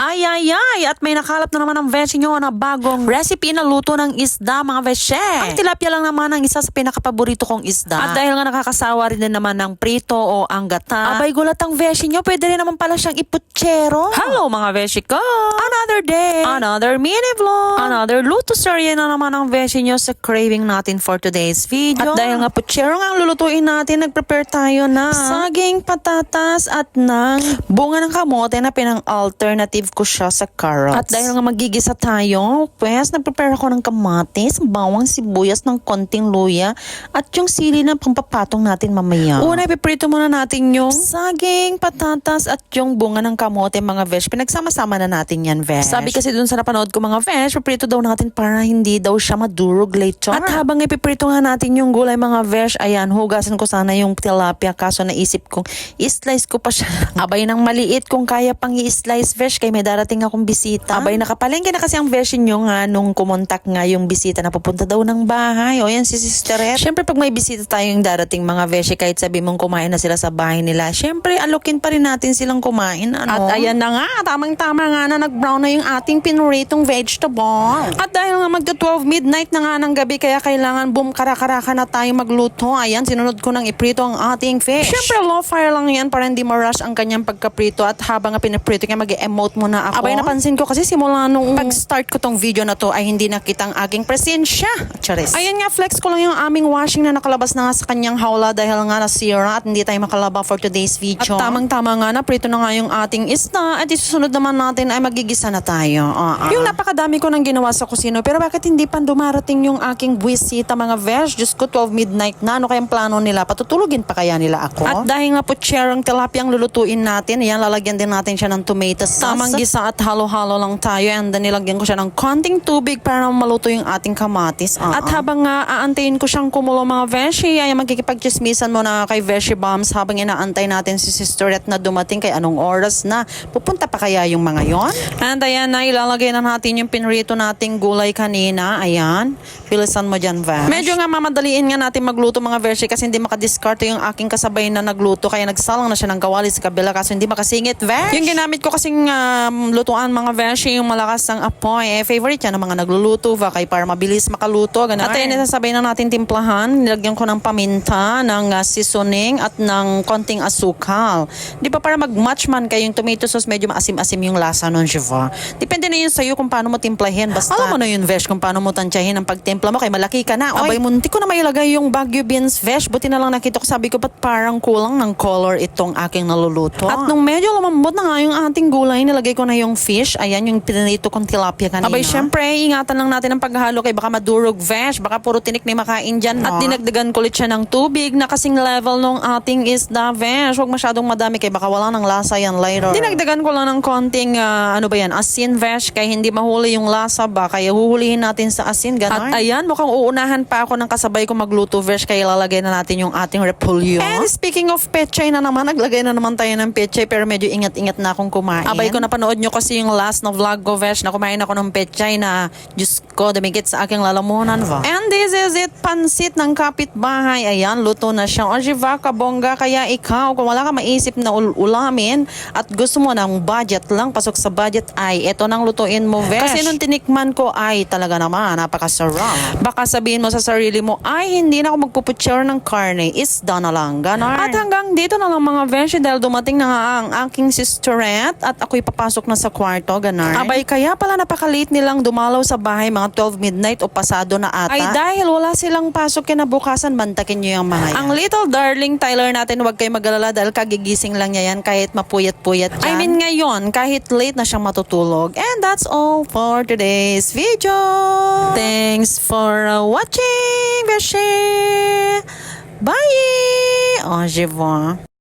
Ay, at may nakalap na naman ang Veshe nyo na bagong recipe na luto ng isda, mga Veshe. Ang tilapia lang naman ang isa sa pinakapaborito kong isda. At dahil nga nakakasawa rin din naman ng prito o ang gata, abay gulat ang Veshe nyo, pwede rin naman pala siyang iputsero. Hello mga Veshe ko! Another day, another mini vlog, another luto serye na naman ang Veshe nyo sa craving natin for today's video. At dahil nga putsero nga ang lulutuin natin, nag-prepare tayo na saging, patatas at ng bunga ng kamote na pinang-alternative ko siya sa carrots. At dahil nga magigisa tayo, pues nag-prepare ako ng kamatis, bawang, sibuyas, ng konting luya at yung sili na pampapatong natin mamaya. Una, ipiprito muna natin yung saging, patatas at yung bunga ng kamote, mga vesh. Pinagsama-sama na natin yan, vesh. Sabi kasi dun sa napanood ko, mga vesh, piprito daw natin para hindi daw siya madurog later. At habang ipiprito nga natin yung gulay, mga vesh, ayan, hugasan ko sana yung tilapia, kaso naisip kong i-slice ko pa siya. Abay ng maliit kung kaya pang i-slice, vesh, kay may darating akong bisita. Abay, nakapalengke na kasi ang version nyo nga nung kumontak nga yung bisita na pupunta daw ng bahay. O yan si Sister. Siyempre pag may bisita tayong darating, mga version, kahit sabi mong kumain na sila sa bahay nila, siyempre alokin pa rin natin silang kumain. Ano? At ayan na nga, tamang-tama nga na nag-brown na yung ating pinuritong vegetable. At dahil nga magto-12 midnight na nga ng gabi, kaya kailangan karak-karaka na tayo magluto. Ayan, sinunod ko ng iprito ang ating fish. Siyempre low fire lang yan para hindi ma-rush ang kanyang pagkaprito. At habang nga pinaprito kaya mag-emote muna ako. Abay, napansin ko kasi simula nung pag-start ko tong video na to ay hindi nakita ang aking presensya. Charis. Ayan nga, flex ko lang yung aming washing na nakalabas na nga sa kanyang hawla dahil nga nasira at hindi tayo makalaba for today's video. At tamang-tama nga, naprito na nga yung ating isda at isusunod naman natin ay magigisa na tayo. Yung napakadami ko nang ginawa sa kusino, pero bakit hindi pa dumarating yung aking buwisita, mga vesh? Diyos ko, 12 midnight na. Ano kayang plano nila? Patutulugin pa kaya nila ako? At dahil nga po cherang tilapia ang lulutuin natin, ayan, lalagyan din natin siya ng tomato sauce. Tamang gisa at halo-halo lang tayo, and then nilagyan ko siya ng konting tubig para maluto yung ating kamatis. At habang nga aantayin ko siyang kumulo, mga Veshi, ay magkikipagchismisan muna kay Veshi Bombs habang inaantay natin si Sisterette na dumating, kay anong oras na pupunta pa kaya yung mga yon. And ayan na, ilalagay na natin yung pinrito nating gulay kanina. Ayan, bilisan mo dyan, Vesh. Medyo nga mamadaliin nga natin magluto, mga Veshi, kasi hindi makadiskarte yung aking kasabay na nagluto, kaya nagsalang na siya ng kawali sa kabila kaso hindi makasingit, Vesh. Yung ginamit ko kasing lutuan, mga Veshi, yung malakas ng apoy, favorite yan ng mga nagluluto, kay para mabilis makaluto, ganun. At ayun, nasasabay na natin timplahan, nilagyan ko ng paminta, ng seasoning at ng konting asukal. Di pa para mag-match man kay yung tomato sauce, medyo maasim-asim yung lasa nun, Shiva. Depende na yun sa'yo kung paano mo timplahin, basta alam mo na yun, Vesh, kung paano mo tansyahin ang pagtimpla mo, kay malaki ka na. Abay, munti ko na mailagay yung Baguio beans, Vesh, buti na lang nakita ko, sabi ko, ba't parang kulang ng color itong aking naluluto. At nung medyo lumambot na nga yung ating gulay, nilagay ko na yung fish, ayan, yung pinanito kong tilapia kanina. Abay, syempre, ingatan lang natin ang paghalo kay baka madurog, Vesh, baka puro tinik na makain dyan. At dinagdagan ko ulit siya ng tubig na kasing level nung ating isda, Vesh. Huwag masyadong madami kay baka wala ng lasa yan later. Dinagdagan ko lang ng konting, asin, Vesh, kaya hindi mahuli yung lasa ba, kaya huhulihin natin sa asin, gano'n. At ayan, mukhang uunahan pa ako ng kasabay ko magluto, Vesh, kaya ilalagay na natin yung ating repolyo. And speaking of pechay na naman, naglagay na naman tayo ng pechay, pero medyo ingat-ingat na akong kumain. Abay ko, napanood nyo kasi yung last na vlog ko, Vesh, na kumain ako ng pechay na, Diyos ko, dumikit sa aking lalamunan, va. And this is it, pansit ng kapitbahay. Ayan, luto na siya. O, Jiva, kabongga, kaya ikaw, kung wala ka maisip na ulamin at gusto mo ng budget lang, pasok sa budget, ay eto nang lutuin mo, Vesh. Kasi nung tinikman ko, ay talaga naman, napakasarap. Baka sabihin mo sa sarili mo, ay hindi na ako magpuputsyar ng karne, isda na lang, ganon. At hanggang dito na lang, mga Vesh, dahil dumating na nga ang aking Sisterette at ako'y papasok na sa kwarto, ganon. Abay, kaya pala napaka-late nilang dumalaw sa bahay, mga 12 midnight o pasado na ata. Ay dahil wala silang pasok kinabukasan, bantakin nyo yung mga yan. Ang little darling Tyler natin, huwag kayo mag-alala dahil kagigising lang niya yan kahit mapuyat-puyat dyan. I mean ngayon, kahit late na siyang matutulog. And that's all for today's video. Thanks for watching, Beshi. Bye! Au revoir.